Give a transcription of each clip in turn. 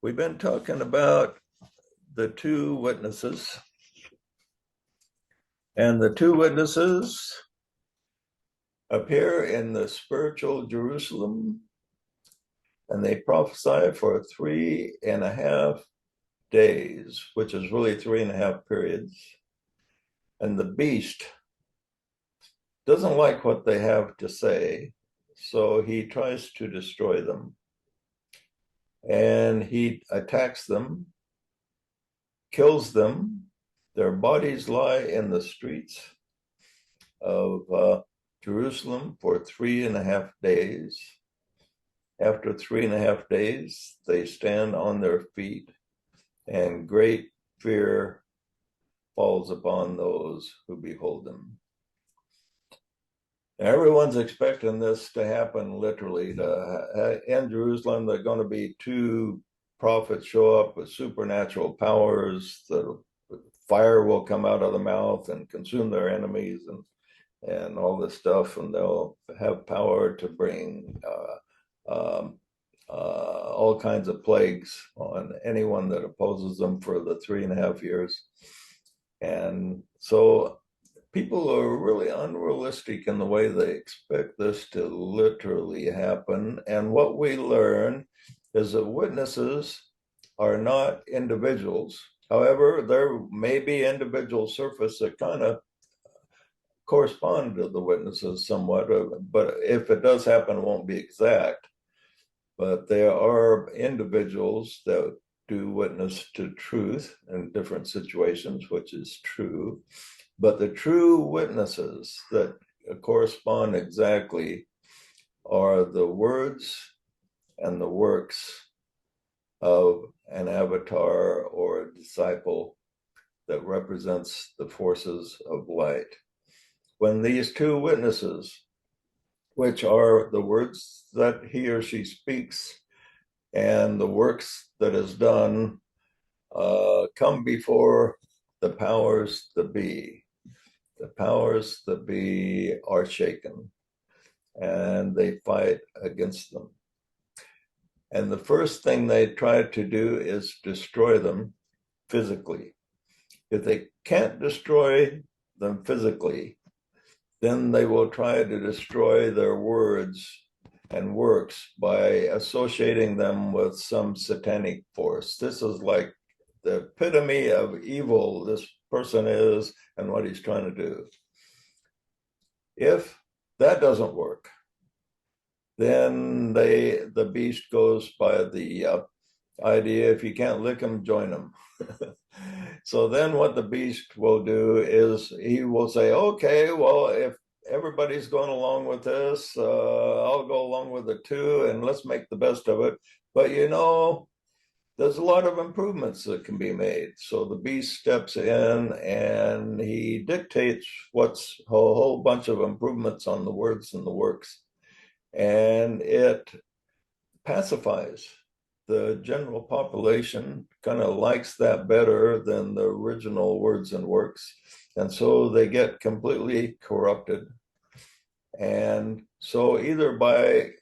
We've been talking about the two witnesses, and the two witnesses appear in the spiritual Jerusalem, and they prophesy for 3.5 days, which is really 3.5 periods. And the beast doesn't like what they have to say, so he tries to destroy them. And he attacks them, kills them. Their bodies lie in the streets of Jerusalem for 3.5 days. After 3.5 days, they stand on their feet, and great fear falls upon those who behold them. Everyone's expecting this to happen literally. In Jerusalem, there are going to be two prophets show up with supernatural powers. The fire will come out of the mouth and consume their enemies and all this stuff, and they'll have power to bring all kinds of plagues on anyone that opposes them for the 3.5 years. And so people are really unrealistic in the way they expect this to literally happen. And what we learn is that witnesses are not individuals. However, there may be individual surface that kind of correspond to the witnesses somewhat, but if it does happen, it won't be exact. But there are individuals that do witness to truth in different situations, which is true. But the true witnesses that correspond exactly are the words and the works of an avatar or a disciple that represents the forces of light. When these two witnesses, which are the words that he or she speaks and the works that is done, come before the powers that be, the powers that be are shaken and they fight against them. And the first thing they try to do is destroy them physically. If they can't destroy them physically, then they will try to destroy their words and works by associating them with some satanic force. This is like the epitome of evil this person is and what he's trying to do. If that doesn't work, then the beast goes by the idea, if you can't lick them, join them. So then what the beast will do is he will say, okay, well, if everybody's going along with this, I'll go along with it too, and let's make the best of it. But there's a lot of improvements that can be made. So the beast steps in and he dictates what's a whole bunch of improvements on the words and the works. And it pacifies the general population, kind of likes that better than the original words and works. And so they get completely corrupted. And so either by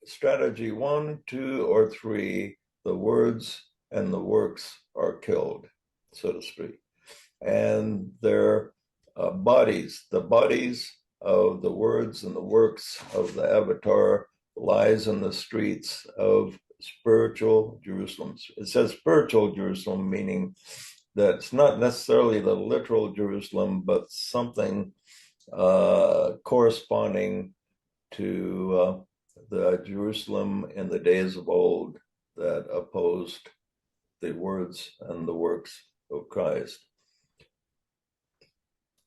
strategy 1, 2, or 3, the words and the works are killed, so to speak. And their bodies, the bodies of the words and the works of the avatar lies in the streets of spiritual Jerusalem. It says spiritual Jerusalem, meaning that it's not necessarily the literal Jerusalem, but something corresponding to the Jerusalem in the days of old that opposed the words and the works of Christ.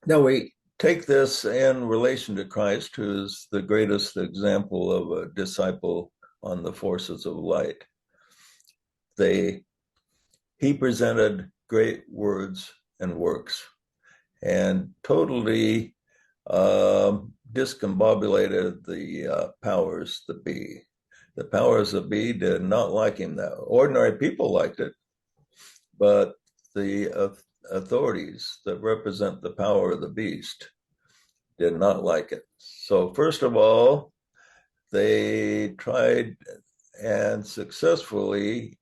Now we take this in relation to Christ, who is the greatest example of a disciple on the forces of light. He presented great words and works and totally discombobulated the powers that be. The powers that be did not like him. That ordinary people liked it, but the authorities that represent the power of the beast did not like it. So first of all, they tried and successfully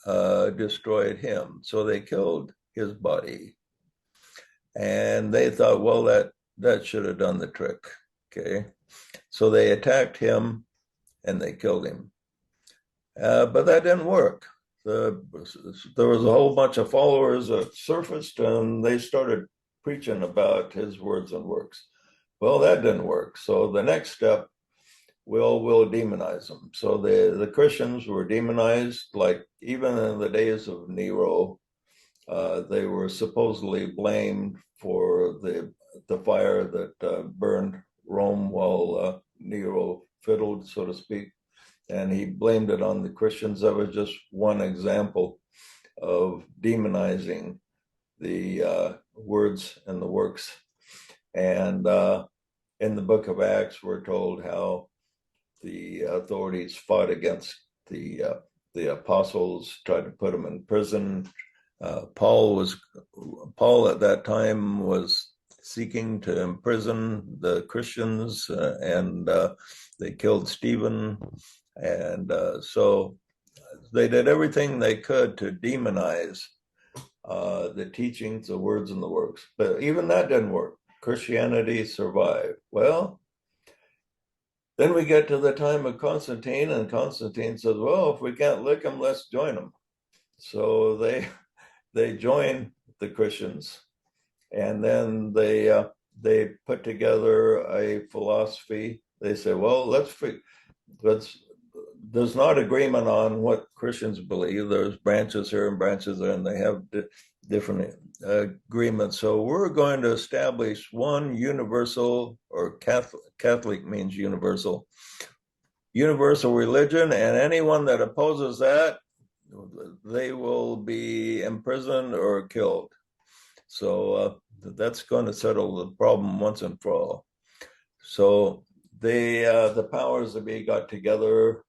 destroyed him. So they killed his body. And they thought, well, that should have done the trick. Okay. So they attacked him and they killed him. But that didn't work. There was a whole bunch of followers that surfaced and they started preaching about his words and works. Well, that didn't work. So the next step, we'll demonize them. So the Christians were demonized, like even in the days of Nero, they were supposedly blamed for the fire that burned Rome while Nero fiddled, so to speak, and he blamed it on the Christians. That was just one example of demonizing the words and the works. And in the book of Acts, we're told how the authorities fought against the apostles, tried to put them in prison. Paul at that time was seeking to imprison the Christians, and they killed Stephen, and so they did everything they could to demonize the teachings, the words, and the works. But even that didn't work. Christianity survived. Well, then we get to the time of Constantine, and Constantine says, well, if we can't lick them, let's join them. So they join the Christians, and then they put together a philosophy. They say, well, there's not agreement on what Christians believe. There's branches here and branches there, and they have different agreements. So we're going to establish one universal, or Catholic means universal religion, and anyone that opposes that, they will be imprisoned or killed. So that's going to settle the problem once and for all. So the powers that be got together,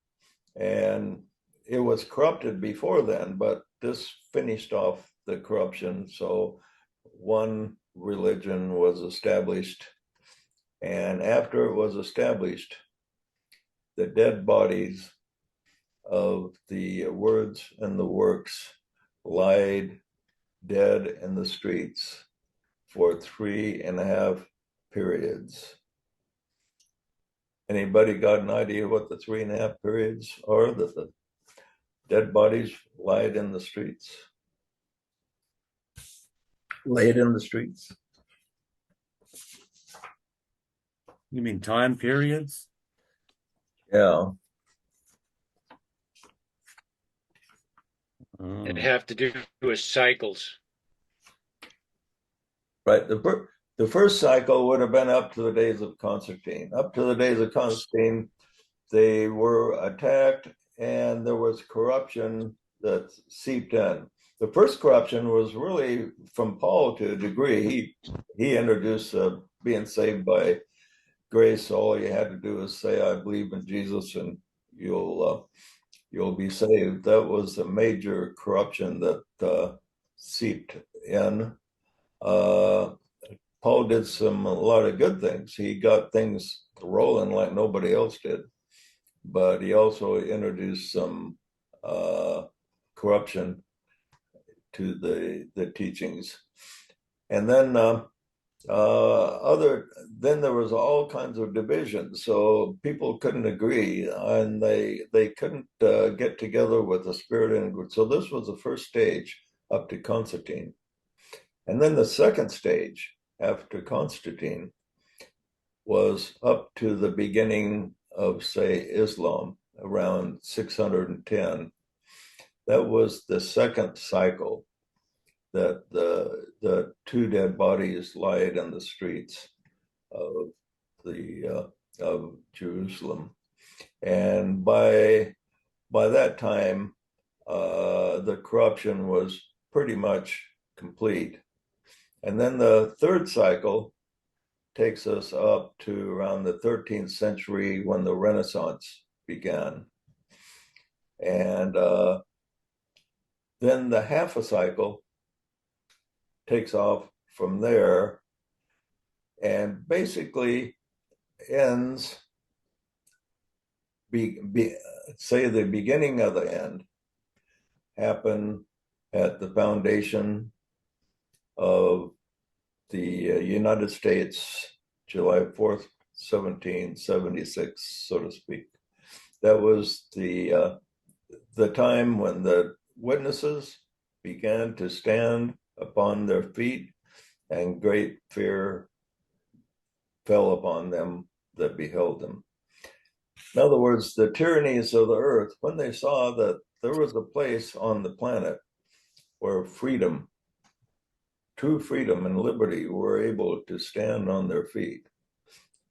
and it was corrupted before then, but this finished off the corruption. So one religion was established, and after it was established, the dead bodies of the words and the works lied dead in the streets for 3.5 periods. Anybody got an idea what the 3.5 periods are that the dead bodies lied in the streets? Laid in the streets? You mean time periods? Yeah. It have to do with cycles. Right. The first cycle would have been up to the days of Constantine. Up to the days of Constantine, they were attacked and there was corruption that seeped in. The first corruption was really from Paul to a degree. He introduced being saved by grace. All you had to do is say, I believe in Jesus, and you'll be saved. That was a major corruption that seeped in. Paul did a lot of good things. He got things rolling like nobody else did, but he also introduced some corruption to the teachings. And then then there was all kinds of divisions, so people couldn't agree, and they couldn't get together with the spirit and group. So this was the first stage up to Constantine. And then the second stage after Constantine was up to the beginning of, say, Islam around 610. That was the second cycle that the two dead bodies lied in the streets of Jerusalem. And by that time, the corruption was pretty much complete. And then the third cycle takes us up to around the 13th century when the Renaissance began. And then the half a cycle takes off from there and basically ends, say the beginning of the end, happened at the foundation of the United States, July 4th, 1776, so to speak. That was the time when the witnesses began to stand upon their feet, and great fear fell upon them that beheld them. In other words, the tyrannies of the earth, when they saw that there was a place on the planet where freedom, true freedom and liberty were able to stand on their feet,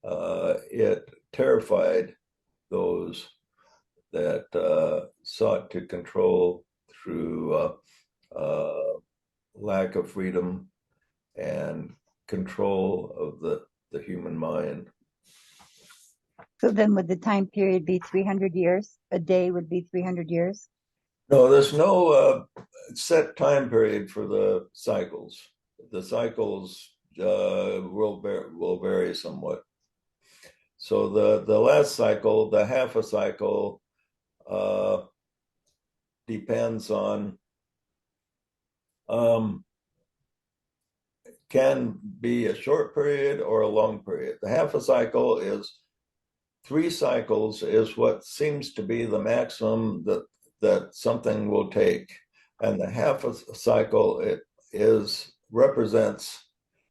it terrified those that sought to control through lack of freedom and control of the human mind. So then would the time period be 300 years? A day would be 300 years? No, there's no set time period for the cycles. The cycles will vary somewhat. So the last cycle, the half a cycle, depends on can be a short period or a long period. The half a cycle is 3 cycles is what seems to be the maximum that something will take, and the half a cycle it is represents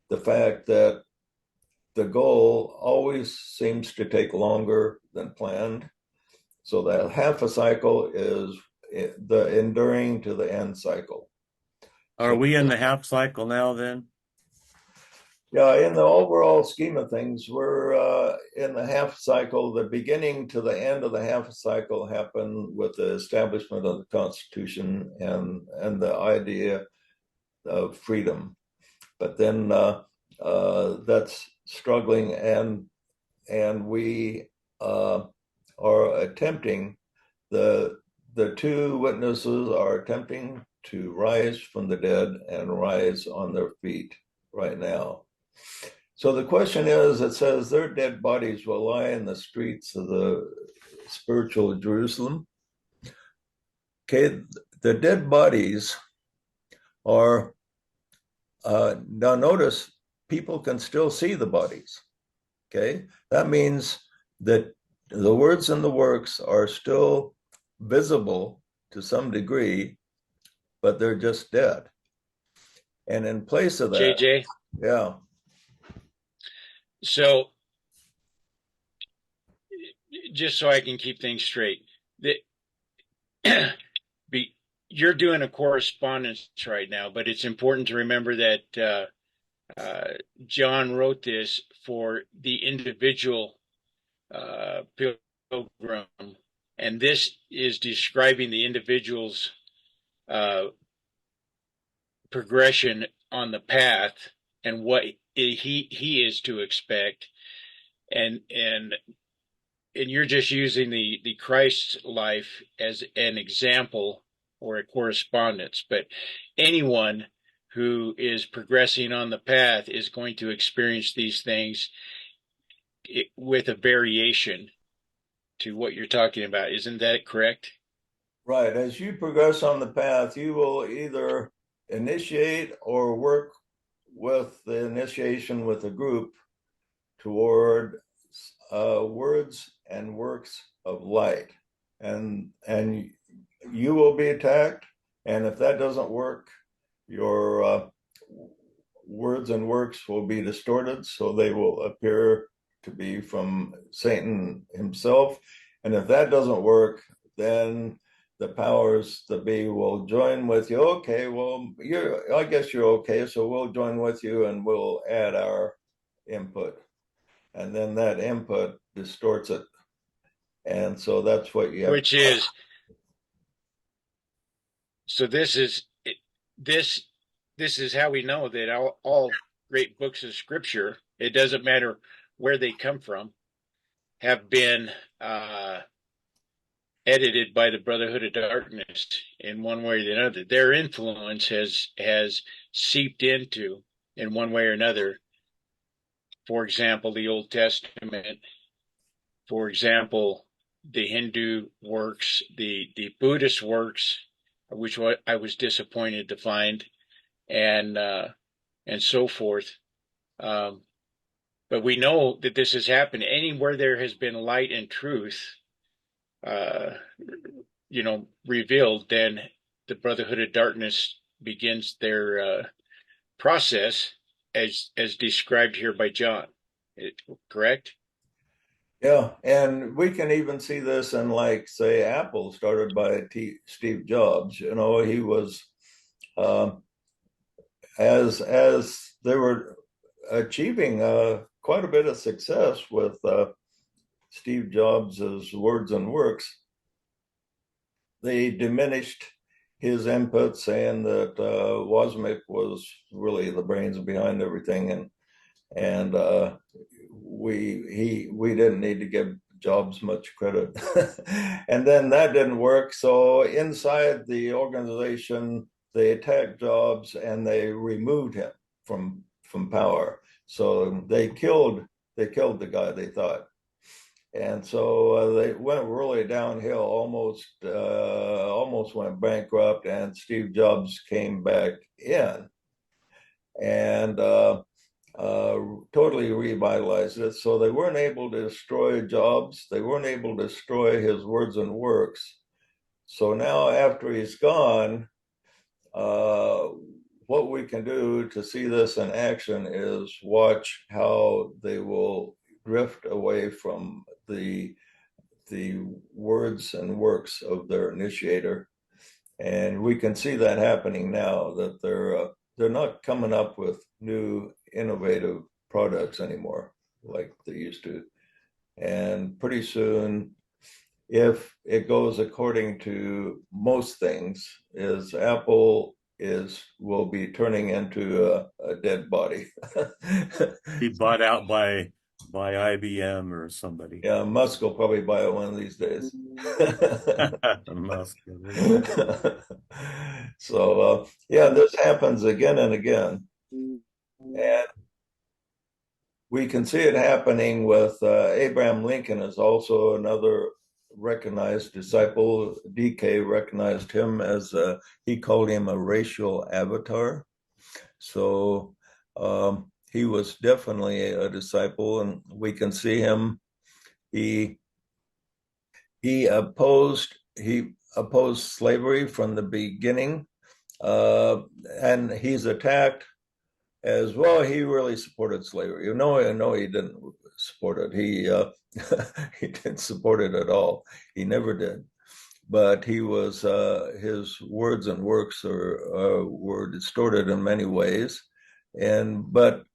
the fact that the goal always seems to take longer than planned. So that half a cycle is the enduring to the end cycle. Are we in the half cycle now then? Yeah, in the overall scheme of things, we're in the half cycle. The beginning to the end of the half cycle happened with the establishment of the Constitution and the idea of freedom. But then that's struggling, and we are attempting the 2 witnesses are attempting to rise from the dead and rise on their feet right now. So the question is, it says their dead bodies will lie in the streets of the spiritual Jerusalem. Okay, the dead bodies are, now notice, people can still see the bodies. Okay, that means that the words and the works are still visible to some degree, but they're just dead. And in place of that, JJ, yeah. so just so I can keep things straight, you're doing a correspondence right now, but it's important to remember that John wrote this for the individual pilgrim, and this is describing the individual's progression on the path and what he is to expect, and you're just using the Christ life as an example or a correspondence, but anyone who is progressing on the path is going to experience these things with a variation to what you're talking about. Isn't that correct? Right. As you progress on the path, you will either initiate or work with the initiation with a group toward words and works of light, and you will be attacked. And if that doesn't work, your words and works will be distorted, so they will appear to be from Satan himself. And if that doesn't work, then the powers that be will join with you. Okay, well, I guess you're okay, so we'll join with you and we'll add our input. And then that input distorts it. And so that's what you have. Which is, so this is how we know that all great books of scripture, it doesn't matter where they come from, have been edited by the Brotherhood of Darkness in one way or another. Their influence has seeped into, in one way or another, for example, the Old Testament, for example, the Hindu works, the Buddhist works, which I was disappointed to find, and so forth. Um, but we know that this has happened anywhere there has been light and truth, uh, revealed. Then the Brotherhood of Darkness begins their process as described here by John. Correct? Yeah, and we can even see this in, like, say, Apple, started by Steve Jobs. You know, he was um, as they were achieving quite a bit of success with Steve Jobs's words and works. They diminished his input, saying that Wozniak was really the brains behind everything, and we didn't need to give Jobs much credit. And then that didn't work. So inside the organization, they attacked Jobs and they removed him from power. So they killed the guy, they thought. And so they went really downhill, almost went bankrupt, and Steve Jobs came back in and totally revitalized it. So they weren't able to destroy Jobs. They weren't able to destroy his words and works. So now, after he's gone, uh, what we can do to see this in action is watch how they will drift away from the words and works of their initiator. And we can see that happening now, that they're not coming up with new innovative products anymore like they used to. And pretty soon, if it goes according to most things, is Apple will be turning into a dead body. Be bought out by IBM or somebody. Yeah, Musk will probably buy it one of these days. Musk. So yeah, this happens again and again, and we can see it happening with Abraham Lincoln is also another recognized disciple. DK recognized him as he called him a racial avatar. So he was definitely a disciple, and we can see him. He opposed slavery from the beginning, and he's attacked as well. He really supported slavery. No, he didn't support it. He didn't support it at all. He never did. But he was his words and works were distorted in many ways, but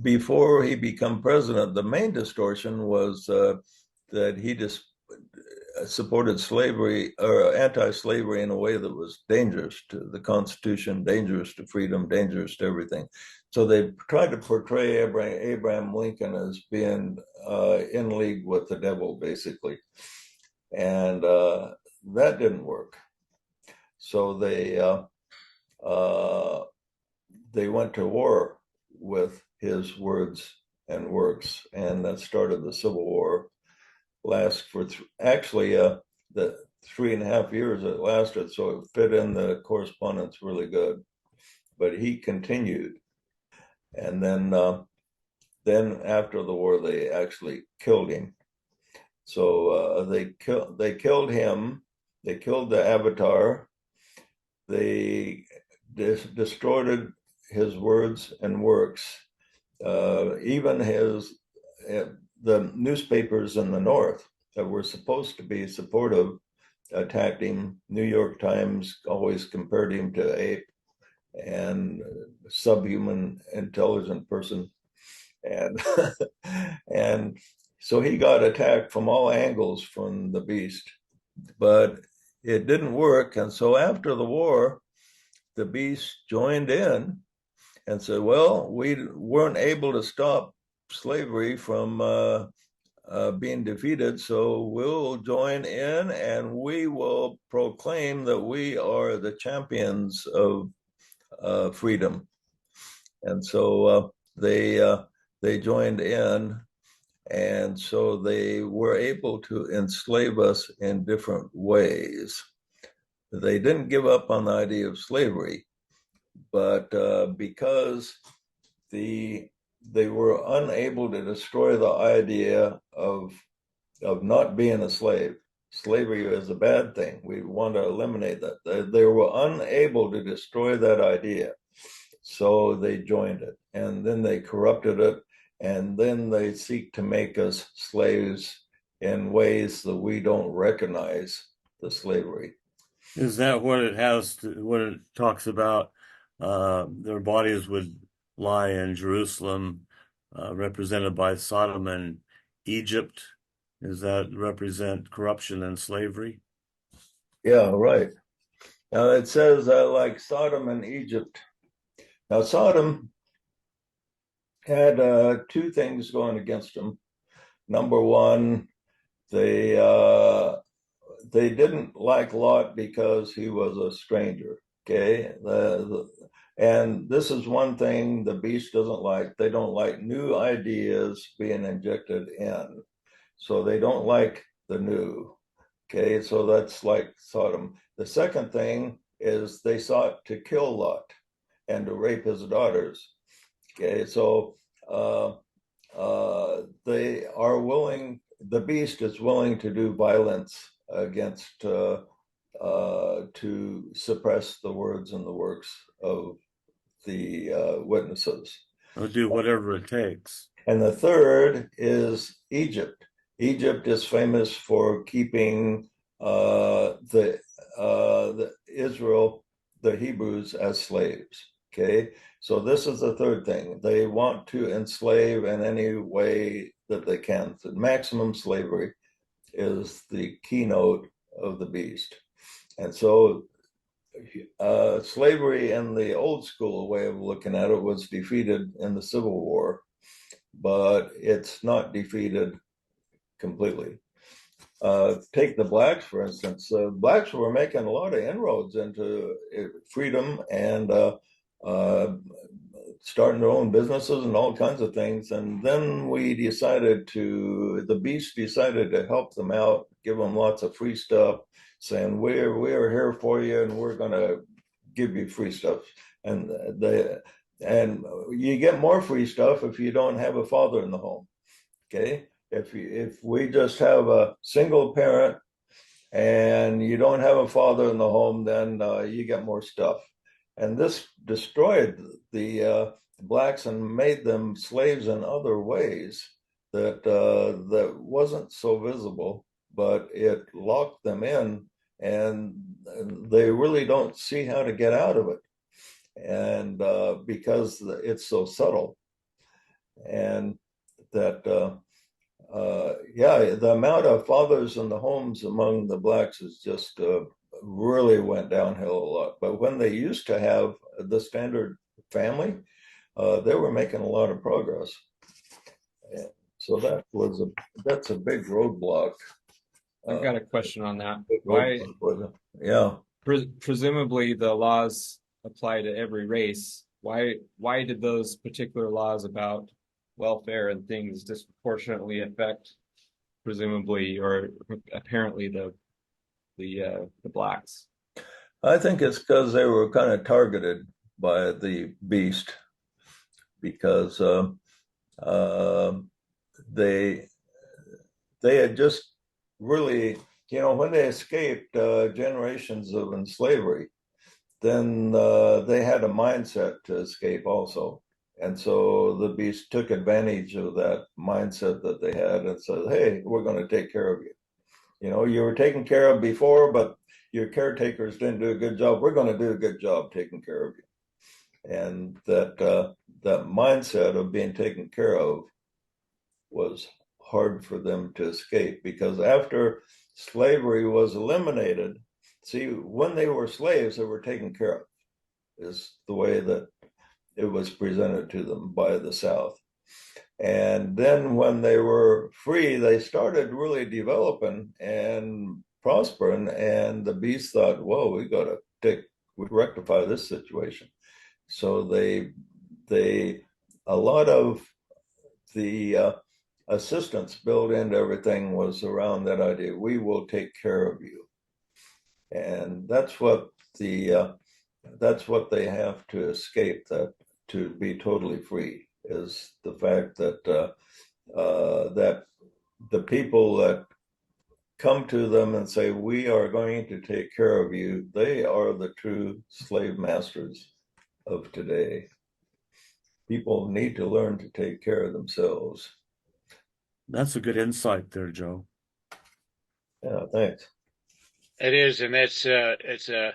before he became president, the main distortion was that he just supported slavery or anti-slavery in a way that was dangerous to the Constitution, dangerous to freedom, dangerous to everything. So they tried to portray Abraham Lincoln as being in league with the devil, basically, and that didn't work. So they went to war with his words and works, and that started the Civil War. Last for actually the 3.5 years it lasted, so it fit in the correspondence really good. But he continued, and then after the war they actually killed him. So they killed him. They killed the avatar. They destroyed his words and works. Even the newspapers in the North that were supposed to be supportive attacked him. New York Times always compared him to ape and subhuman intelligent person, and and so he got attacked from all angles from the beast, but it didn't work. And so after the war, the beast joined in and said, well, we weren't able to stop slavery from being defeated, so we'll join in and we will proclaim that we are the champions of freedom. And so they joined in, and so they were able to enslave us in different ways. they didn't give up on the idea of slavery, but because they were unable to destroy the idea of not being a slave. Slavery is a bad thing. We want to eliminate that. They were unable to destroy that idea. So they joined it, and then they corrupted it, and then they seek to make us slaves in ways that we don't recognize the slavery. Is that what it has to, what it talks about? Their bodies would lie in Jerusalem, represented by Sodom and Egypt. Does that represent corruption and slavery? Yeah, right. Now it says like Sodom and Egypt. Now Sodom had two things going against them. Number one, they didn't like Lot because he was a stranger. Okay, and this is one thing the beast doesn't like. They don't like new ideas being injected in, so they don't like the new. Okay, so that's like Sodom. The second thing is they sought to kill Lot and to rape his daughters. Okay, so they are willing, the beast is willing to do violence against, to suppress the words and the works of the witnesses. They'll do whatever it takes. And the third is Egypt. Egypt is famous for keeping the Israel, the Hebrews, as slaves. Okay, so this is the third thing. They want to enslave in any way that they can. The maximum slavery is the keynote of the beast. And so slavery in the old school way of looking at it was defeated in the Civil War, but it's not defeated completely. Take the blacks, for instance. Blacks were making a lot of inroads into freedom and starting their own businesses and all kinds of things. And then the beast decided to help them out, give them lots of free stuff, saying, we're here for you and we're going to give you free stuff. And you get more free stuff if you don't have a father in the home. Okay. If we just have a single parent and you don't have a father in the home, then you get more stuff. And this destroyed the blacks and made them slaves in other ways that wasn't so visible, but it locked them in, and they really don't see how to get out of it, and because it's so subtle, and that the amount of fathers in the homes among the blacks is just really went downhill a lot. But when they used to have the standard family, they were making a lot of progress. And so that's a big roadblock. I've got a question on that. Why? Yeah. Presumably the laws apply to every race. Why did those particular laws about welfare and things disproportionately affect, presumably or apparently, the blacks? I think it's because they were kind of targeted by the beast, because they had just really, when they escaped generations of slavery, then they had a mindset to escape also. And so the beast took advantage of that mindset that they had and said, hey, we're going to take care of you. You were taken care of before, but your caretakers didn't do a good job. We're going to do a good job taking care of you. And that mindset of being taken care of was hard for them to escape, because after slavery was eliminated, see, when they were slaves, they were taken care of, is the way that it was presented to them by the South. And then when they were free, they started really developing and prospering. And the beast thought, whoa, we got to rectify this situation. So a lot of the assistance built into everything was around that idea. We will take care of you. And that's what they have to escape, that to be totally free is the fact that that the people that come to them and say, we are going to take care of you, they are the true slave masters of today. People need to learn to take care of themselves. That's a good insight there, Joe. Yeah, thanks. It is, and it's a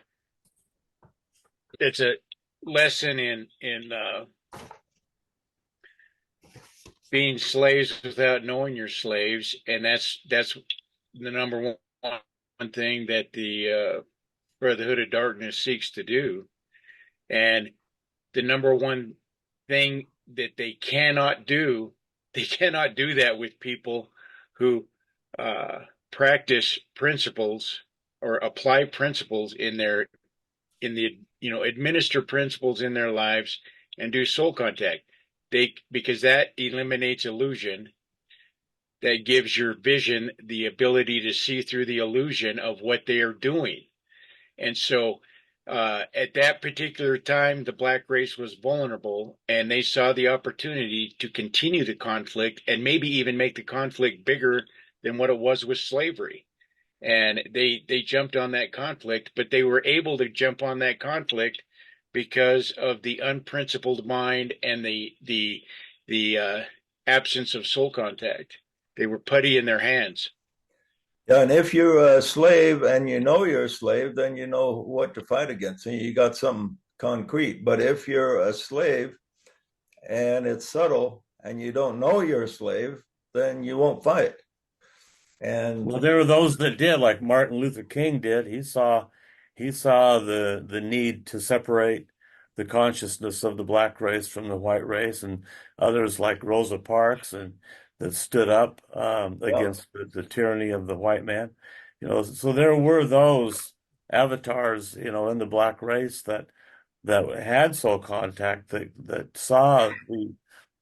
lesson in being slaves without knowing you're slaves, and that's the number one thing that the Brotherhood of Darkness seeks to do, and the number one thing that they cannot do that with people who practice principles or apply principles in the administer principles in their lives and do soul contact. Because that eliminates illusion, that gives your vision the ability to see through the illusion of what they are doing. And so at that particular time, the black race was vulnerable, and they saw the opportunity to continue the conflict and maybe even make the conflict bigger than what it was with slavery. And they jumped on that conflict, but they were able to jump on that conflict because of the unprincipled mind and the absence of soul contact. They were putty in their hands. Yeah, and if you're a slave and you know you're a slave, then you know what to fight against. And you got something concrete. But if you're a slave and it's subtle and you don't know you're a slave, then you won't fight. And Well, there were those that did, like Martin Luther King did. He saw the need to separate the consciousness of the black race from the white race, and others like Rosa Parks and that stood up against the tyranny of the white man. So there were those avatars, in the black race that had soul contact that saw the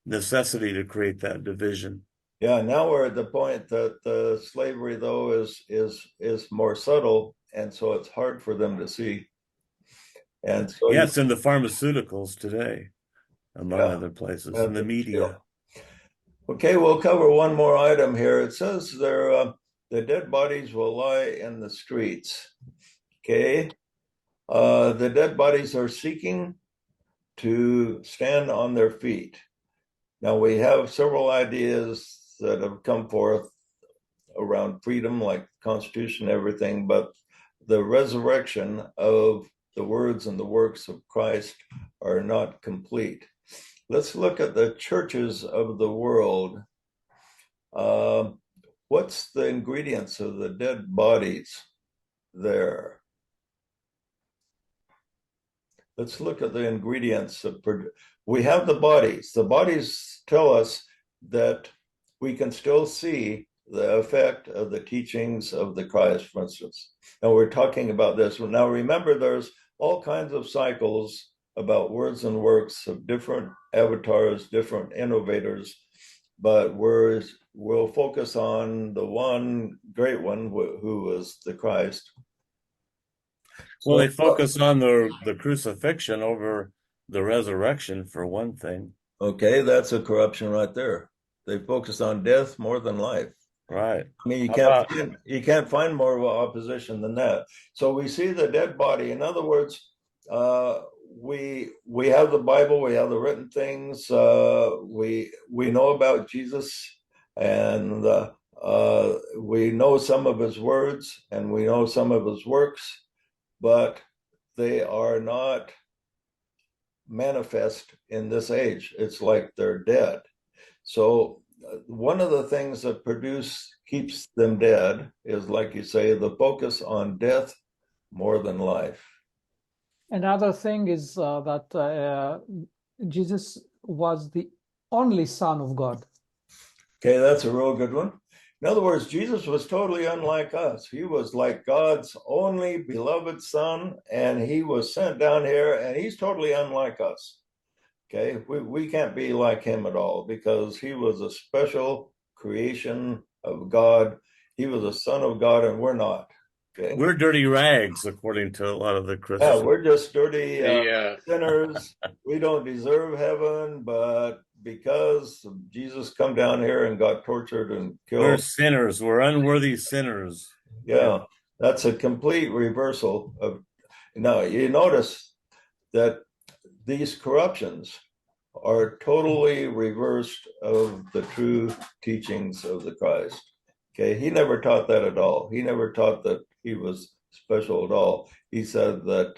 necessity to create that division. yeah, now we're at the point that the slavery, though, is more subtle, and so it's hard for them to see. And so, Yeah, it's in the pharmaceuticals today, among yeah, other places, in that's the a big deal. media. Okay, we'll cover one more item here. It says there the dead bodies will lie in the streets. Okay, the dead bodies are seeking to stand on their feet. Now we have several ideas that have come forth around freedom, like Constitution, everything, but the resurrection of the words and the works of Christ are not complete. Let's look at the churches of the world. What's the ingredients of the dead bodies there? Let's look at the ingredients. We have the bodies. The bodies tell us that we can still see the effect of the teachings of the Christ, for instance. And we're talking about this. Now, remember, there's all kinds of cycles about words and works of different avatars, different innovators, but we'll focus on the one great one who was the Christ. Well, they focus on the crucifixion over the resurrection, for one thing. Okay, that's a corruption right there. They focus on death more than life. Right. I mean, How you can't find more of an opposition than that. So we see the dead body. In other words, we have the Bible, we have the written things. We know about Jesus, and we know some of his words, and we know some of his works, but they are not manifest in this age. It's like they're dead. So one of the things that keeps them dead is, like you say, the focus on death more than life. Another thing is that Jesus was the only Son of God. Okay, that's a real good one. In other words, Jesus was totally unlike us. He was like God's only beloved Son, and he was sent down here, and he's totally unlike us. Okay, we can't be like him at all, because he was a special creation of God. He was a son of God, and we're not. Okay. We're dirty rags, according to a lot of the Yeah, Christians. we're just dirty The sinners. We don't deserve heaven, but because Jesus come down here and got tortured and We're killed, sinners. We're unworthy sinners. yeah, that's a complete reversal of. Now, you notice that these corruptions are totally reversed of the true teachings of the Christ. Okay, he never taught that at all. He never taught that he was special at all. He said that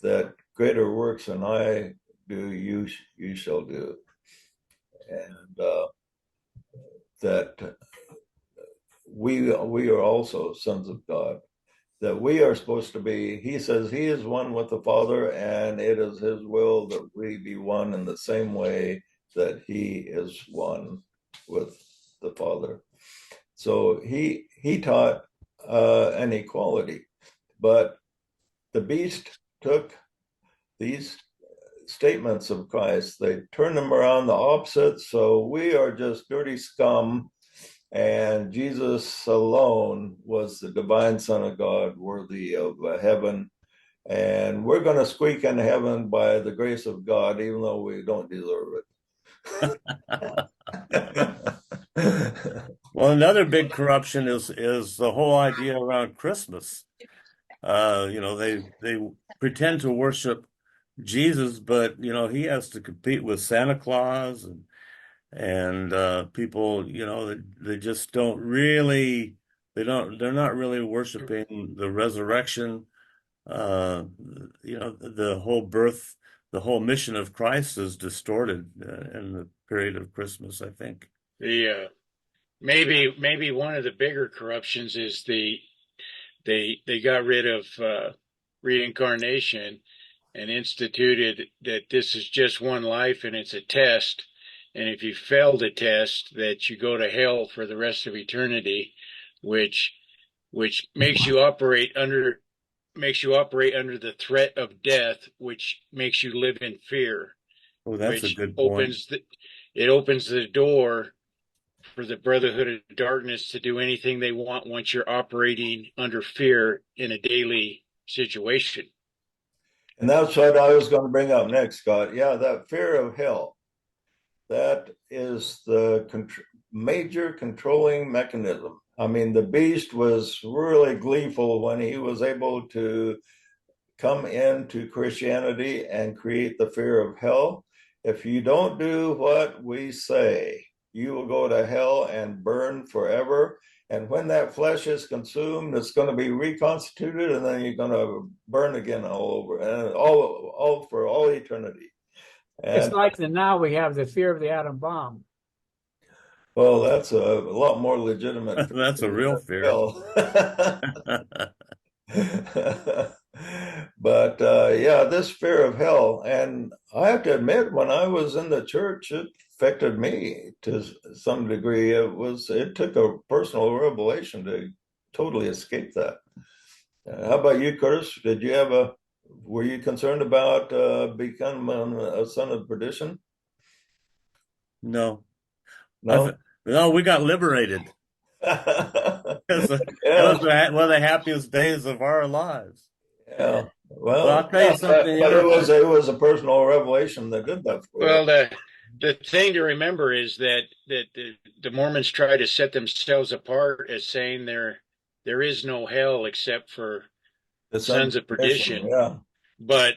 that greater works than I do, you shall do, and that we are also sons of God. That we are supposed to be. He says he is one with the Father, and it is his will that we be one in the same way that he is one with the Father. So he taught an equality, but the beast took these statements of Christ, they turned them around the opposite. So we are just dirty scum, and Jesus alone was the divine Son of God, worthy of heaven. And we're going to squeak into heaven by the grace of God, even though we don't deserve it. Well, another big corruption is the whole idea around Christmas. They pretend to worship Jesus, but he has to compete with Santa Claus and people, they just don't really they're not really worshiping the resurrection. The whole birth, the whole mission of Christ is distorted in the period of Christmas, I think. maybe one of the bigger corruptions is they got rid of reincarnation and instituted that this is just one life and it's a test, and if you fail the test, that you go to hell for the rest of eternity, which makes you operate under the threat of death, which makes you live in fear, Oh, that's a which good point. opens the door for the Brotherhood of Darkness to do anything they want once you're operating under fear in a daily situation. And that's what I was going to bring up next, Scott. Yeah, that fear of hell, that is the major controlling mechanism. I mean, the beast was really gleeful when he was able to come into Christianity and create the fear of hell. If you don't do what we say, you will go to hell and burn forever. And when that flesh is consumed, it's going to be reconstituted, and then you're going to burn again all over, and all for all eternity. It's And like now we have the fear of the atom bomb. well, that's a lot more legitimate. That's a real fear. Hell. But yeah, this fear of hell, and I have to admit, when I was in the church, it affected me to some degree. It took a personal revelation to totally escape that. How about you, Curtis? Were you concerned about becoming a son of perdition? No. No. No, we got liberated. That was one of the happiest days of our lives. Yeah. Well, I'll tell you something. But it was a personal revelation that did that for you. Well, the thing to remember is that the Mormons try to set themselves apart as saying there is no hell except for the sons of perdition. Yeah. But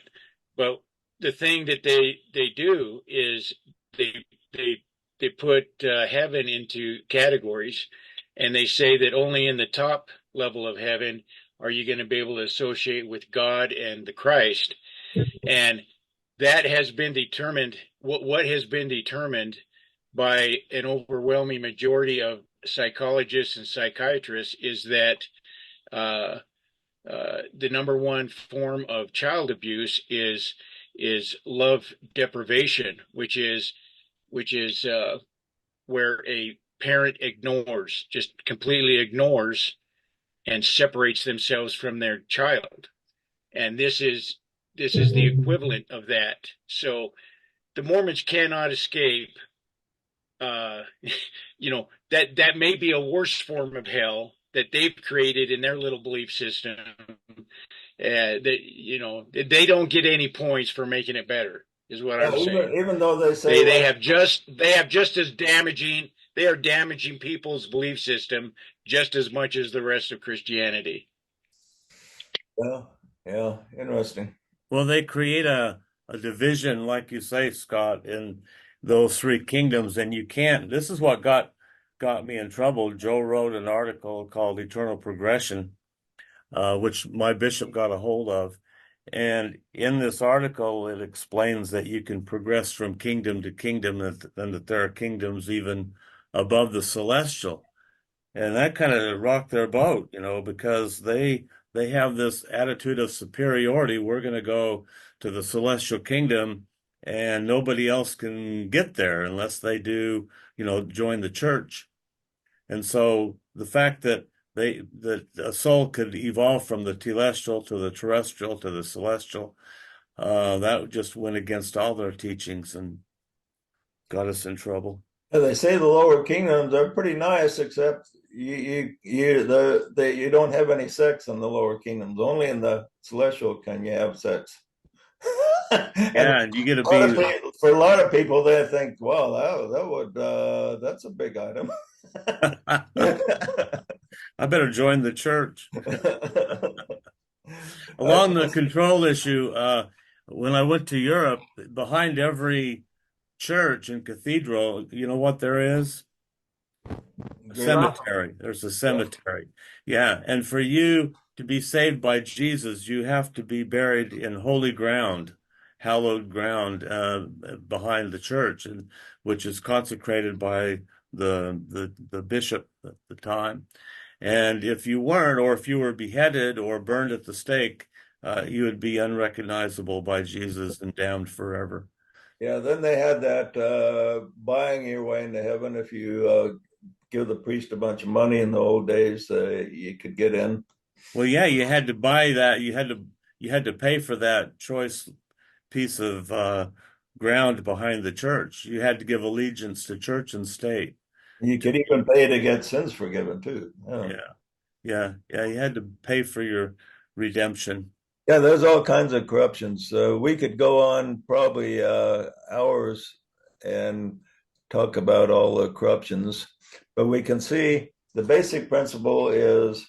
the thing that they do is they put heaven into categories, and they say that only in the top level of heaven are you going to be able to associate with God and the Christ. And that has been determined. What has been determined by an overwhelming majority of psychologists and psychiatrists is that the number one form of child abuse is love deprivation, which is where a parent just completely ignores and separates themselves from their child. And this is the equivalent of that. So the Mormons cannot escape. That may be a worse form of hell, that they've created in their little belief system. They don't get any points for making it better, is what I'm saying. Even though they say They have just as damaging. They are damaging people's belief system just as much as the rest of Christianity. yeah, interesting. Well, they create a division, like you say, Scott, in those three kingdoms, and you can't. This is what got me in trouble. Joe wrote an article called Eternal Progression, which my bishop got a hold of. And in this article, it explains that you can progress from kingdom to kingdom, and that there are kingdoms even above the celestial. And that kind of rocked their boat, because they have this attitude of superiority. We're going to go to the celestial kingdom, and nobody else can get there unless they do, join the church. And so the fact that that a soul could evolve from the telestial to the terrestrial to the celestial, that just went against all their teachings and got us in trouble. They say the lower kingdoms are pretty nice, except you don't have any sex in the lower kingdoms. Only in the celestial can you have sex. Yeah, and you get to be. For a lot of people, they think, "Well, that's a big item." I better join the church. Along the control issue, when I went to Europe, behind every church and cathedral, you know what there is? A cemetery. There's a cemetery. Yeah. And for you to be saved by Jesus, you have to be buried in holy ground, hallowed ground, behind the church, and which is consecrated by the bishop at the time. And if you weren't, or if you were beheaded or burned at the stake, you would be unrecognizable by Jesus and damned forever. Yeah, then they had that buying your way into heaven. If you give the priest a bunch of money in the old days, you could get in. Well, yeah, you had to buy that. You had to pay for that choice piece of ground behind the church. You had to give allegiance to church and state. You could even pay to get sins forgiven too. Yeah. You had to pay for your redemption. Yeah, there's all kinds of corruptions. We could go on probably hours and talk about all the corruptions, but we can see the basic principle is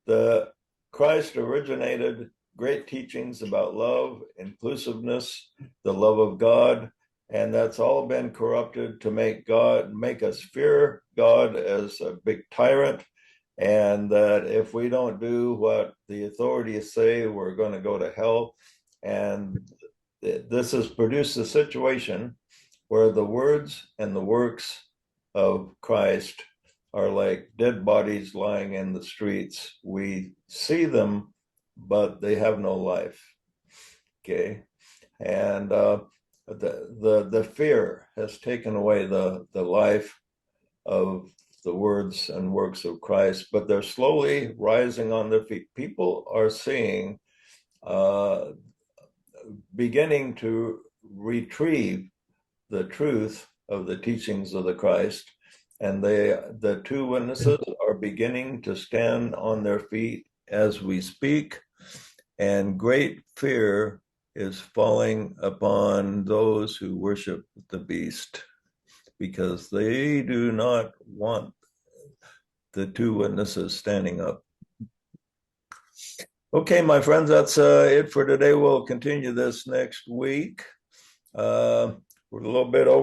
the Christ originated great teachings about love, inclusiveness, the love of God, and that's all been corrupted to make us fear God as a big tyrant, and that if we don't do what the authorities say, we're going to go to hell. And this has produced a situation where the words and the works of Christ are like dead bodies lying in the streets. We see them, but they have no life. Okay. And the fear has taken away the life of the words and works of Christ, but they're slowly rising on their feet. People are seeing, beginning to retrieve the truth of the teachings of the Christ, and the two witnesses are beginning to stand on their feet as we speak, and great fear is falling upon those who worship the beast, because they do not want the two witnesses standing up. Okay, my friends, that's it for today. We'll continue this next week. We're a little bit over